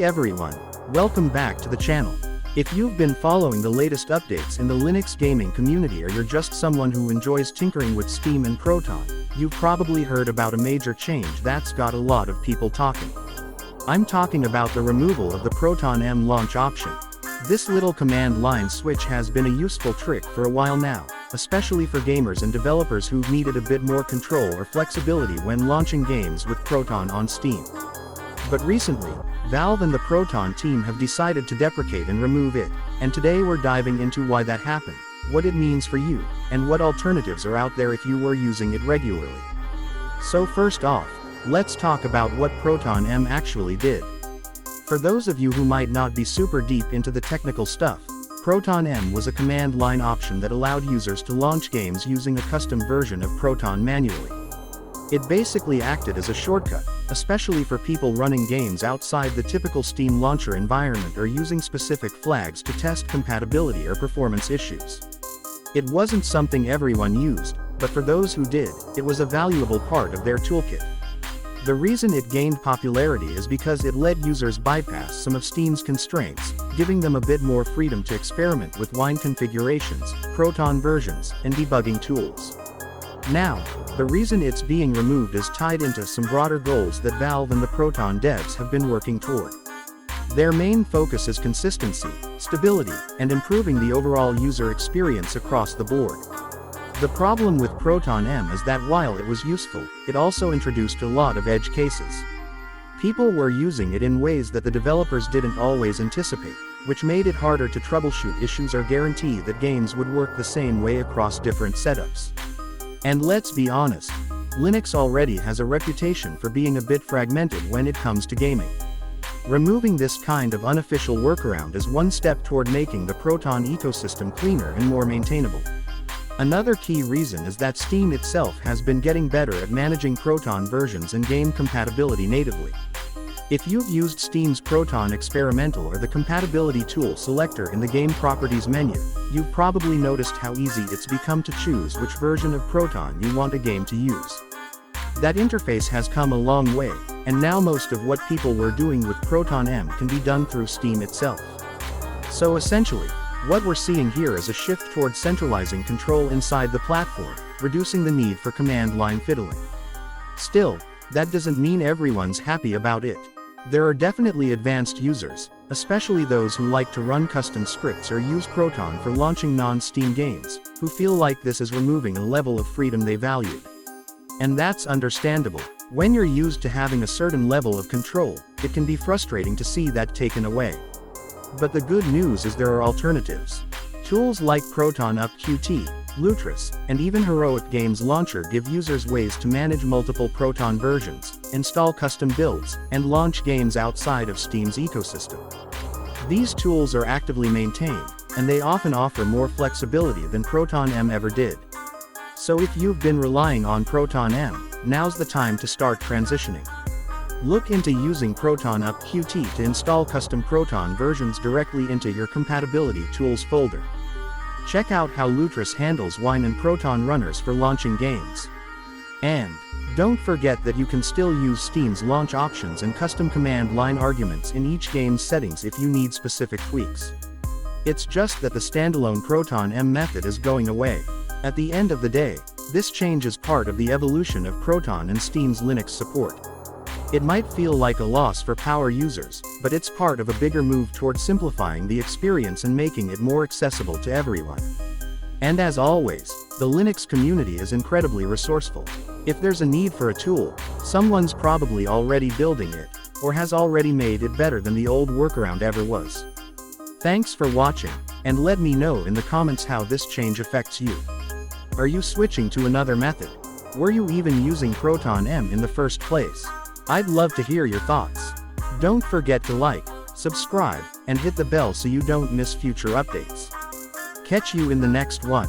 Hey everyone, welcome back to the channel. If you've been following the latest updates in the Linux gaming community or you're just someone who enjoys tinkering with Steam and Proton, you've probably heard about a major change that's got a lot of people talking. I'm talking about the removal of the Proton-M launch option. This little command line switch has been a useful trick for a while now, especially for gamers and developers who've needed a bit more control or flexibility when launching games with Proton on Steam. But recently, Valve and the Proton team have decided to deprecate and remove it, and today we're diving into why that happened, what it means for you, and what alternatives are out there if you were using it regularly. So first off, let's talk about what Proton-M actually did. For those of you who might not be super deep into the technical stuff, Proton-M was a command line option that allowed users to launch games using a custom version of Proton manually. It basically acted as a shortcut, especially for people running games outside the typical Steam launcher environment or using specific flags to test compatibility or performance issues. It wasn't something everyone used, but for those who did, it was a valuable part of their toolkit. The reason it gained popularity is because it let users bypass some of Steam's constraints, giving them a bit more freedom to experiment with wine configurations, Proton versions, and debugging tools. Now, the reason it's being removed is tied into some broader goals that Valve and the Proton devs have been working toward. Their main focus is consistency, stability, and improving the overall user experience across the board. The problem with Proton-M is that while it was useful, it also introduced a lot of edge cases. People were using it in ways that the developers didn't always anticipate, which made it harder to troubleshoot issues or guarantee that games would work the same way across different setups. And let's be honest, Linux already has a reputation for being a bit fragmented when it comes to gaming. Removing this kind of unofficial workaround is one step toward making the Proton ecosystem cleaner and more maintainable. Another key reason is that Steam itself has been getting better at managing Proton versions and game compatibility natively. If you've used Steam's Proton Experimental or the Compatibility Tool selector in the Game Properties menu, you've probably noticed how easy it's become to choose which version of Proton you want a game to use. That interface has come a long way, and now most of what people were doing with Proton-M can be done through Steam itself. So essentially, what we're seeing here is a shift toward centralizing control inside the platform, reducing the need for command line fiddling. Still, that doesn't mean everyone's happy about it. There are definitely advanced users, especially those who like to run custom scripts or use Proton for launching non-Steam games, who feel like this is removing a level of freedom they valued. And that's understandable. When you're used to having a certain level of control, it can be frustrating to see that taken away. But the good news is there are alternatives. Tools like Proton-Up Qt, Lutris, and even Heroic Games Launcher give users ways to manage multiple Proton versions, install custom builds, and launch games outside of Steam's ecosystem. These tools are actively maintained, and they often offer more flexibility than Proton-M ever did. So if you've been relying on Proton-M, now's the time to start transitioning. Look into using Proton-Up Qt to install custom Proton versions directly into your Compatibility Tools folder. Check out how Lutris handles Wine and Proton runners for launching games. And don't forget that you can still use Steam's launch options and custom command line arguments in each game's settings if you need specific tweaks. It's just that the standalone Proton-M method is going away. At the end of the day, this change is part of the evolution of Proton and Steam's Linux support. It might feel like a loss for power users, but it's part of a bigger move toward simplifying the experience and making it more accessible to everyone. And as always, the Linux community is incredibly resourceful. If there's a need for a tool, someone's probably already building it, or has already made it better than the old workaround ever was. Thanks for watching, and let me know in the comments how this change affects you. Are you switching to another method? Were you even using Proton-M in the first place? I'd love to hear your thoughts. Don't forget to like, subscribe, and hit the bell so you don't miss future updates. Catch you in the next one.